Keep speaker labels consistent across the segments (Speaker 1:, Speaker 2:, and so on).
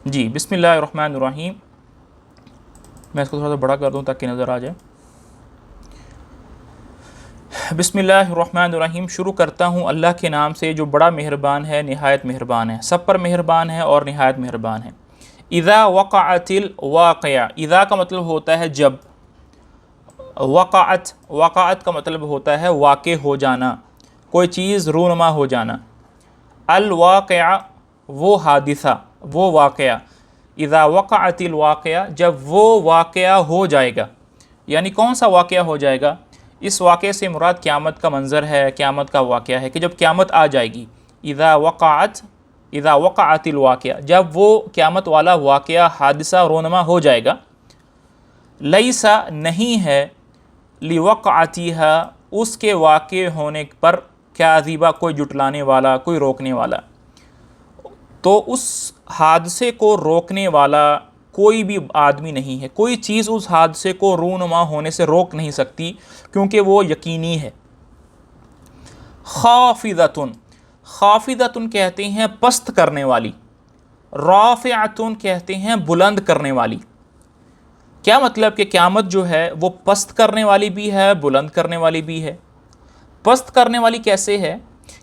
Speaker 1: جی بسم اللہ الرحمن الرحیم. میں اس کو تھوڑا سا بڑا کر دوں تاکہ نظر آ جائے. بسم اللہ الرحمن الرحیم. شروع کرتا ہوں اللہ کے نام سے جو بڑا مہربان ہے نہایت مہربان ہے، سب پر مہربان ہے اور نہایت مہربان ہے. اذا وقعت الواقعہ، اذا کا مطلب ہوتا ہے جب، وقعت کا مطلب ہوتا ہے واقع ہو جانا، کوئی چیز رونما ہو جانا. الواقعہ وہ حادثہ، وہ واقعہ. اذا وقعت الواقعہ جب وہ واقعہ ہو جائے گا. یعنی کون سا واقعہ ہو جائے گا؟ اس واقعے سے مراد قیامت کا منظر ہے، قیامت کا واقعہ ہے کہ جب قیامت آ جائے گی. اذا وقعت الواقعہ جب وہ قیامت والا واقعہ حادثہ رونما ہو جائے گا. لیسا نہیں ہے، لوقعتھا اس کے واقع ہونے پر، کاذبہ کوئی جٹلانے والا، کوئی روکنے والا. تو اس حادثے کو روکنے والا کوئی بھی آدمی نہیں ہے، کوئی چیز اس حادثے کو رونما ہونے سے روک نہیں سکتی کیونکہ وہ یقینی ہے. خافضۃ، خافضۃ کہتے ہیں پست کرنے والی، رافعۃ کہتے ہیں بلند کرنے والی. کیا مطلب کہ قیامت جو ہے وہ پست کرنے والی بھی ہے، بلند کرنے والی بھی ہے. پست کرنے والی کیسے ہے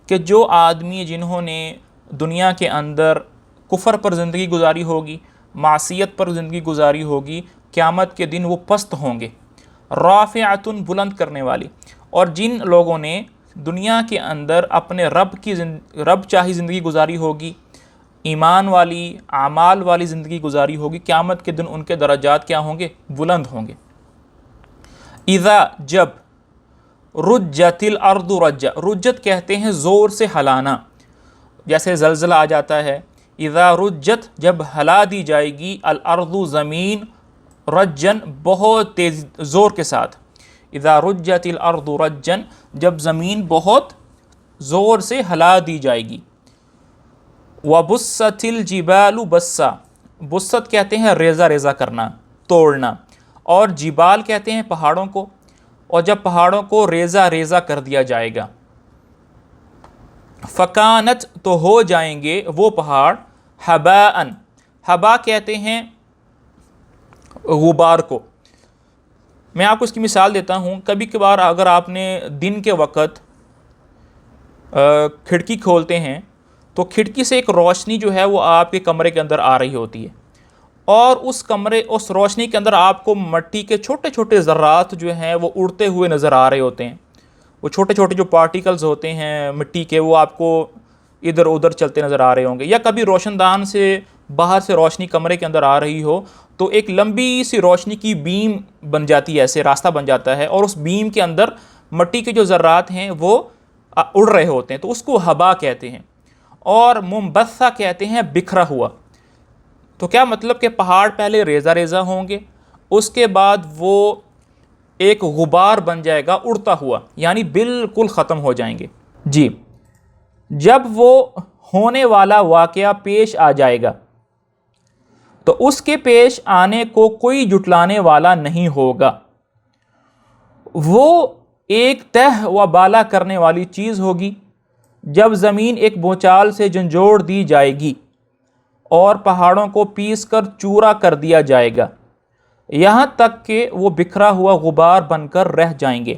Speaker 1: کہ جو آدمی جنہوں نے دنیا کے اندر کفر پر زندگی گزاری ہوگی، معصیت پر زندگی گزاری ہوگی، قیامت کے دن وہ پست ہوں گے. رافعۃ بلند کرنے والی. اور جن لوگوں نے دنیا کے اندر اپنے رب چاہی زندگی گزاری ہوگی، ایمان والی، اعمال والی زندگی گزاری ہوگی، قیامت کے دن ان کے درجات کیا ہوں گے؟ بلند ہوں گے. اذا جب، رجت الارض رجا، رجت کہتے ہیں زور سے ہلانا، جیسے زلزلہ آ جاتا ہے. اذا رجت جب ہلا دی جائے گی، الارض زمین، رجن بہت تیز زور کے ساتھ. اذا رجت الارض رجن جب زمین بہت زور سے ہلا دی جائے گی. وبست الجبال بسا، بست کہتے ہیں ریزہ ریزہ کرنا، توڑنا، اور جبال کہتے ہیں پہاڑوں کو. اور جب پہاڑوں کو ریزہ ریزہ کر دیا جائے گا، فکانت تو ہو جائیں گے وہ پہاڑ، ہباء، ہبا کہتے ہیں غبار کو. میں آپ کو اس کی مثال دیتا ہوں. کبھی کبھار اگر آپ نے دن کے وقت کھڑکی کھولتے ہیں تو کھڑکی سے ایک روشنی جو ہے وہ آپ کے کمرے کے اندر آ رہی ہوتی ہے، اور اس روشنی کے اندر آپ کو مٹی کے چھوٹے چھوٹے ذرات جو ہیں وہ اڑتے ہوئے نظر آ رہے ہوتے ہیں. وہ چھوٹے چھوٹے جو پارٹیکلز ہوتے ہیں مٹی کے، وہ آپ کو ادھر ادھر چلتے نظر آ رہے ہوں گے. یا کبھی روشن دان سے باہر سے روشنی کمرے کے اندر آ رہی ہو تو ایک لمبی سی روشنی کی بیم بن جاتی ہے، ایسے راستہ بن جاتا ہے، اور اس بیم کے اندر مٹی کے جو ذرات ہیں وہ اڑ رہے ہوتے ہیں، تو اس کو ہبا کہتے ہیں. اور منبثہ کہتے ہیں بکھرا ہوا. تو کیا مطلب کہ پہاڑ پہلے ریزہ ریزہ ہوں گے، اس کے بعد وہ ایک غبار بن جائے گا اڑتا ہوا، یعنی بالکل ختم ہو جائیں گے. جی جب وہ ہونے والا واقعہ پیش آ جائے گا تو اس کے پیش آنے کو کوئی جٹلانے والا نہیں ہوگا. وہ ایک تہ و بالا کرنے والی چیز ہوگی. جب زمین ایک بونچال سے جھنجھوڑ دی جائے گی اور پہاڑوں کو پیس کر چورا کر دیا جائے گا، یہاں تک کہ وہ بکھرا ہوا غبار بن کر رہ جائیں گے.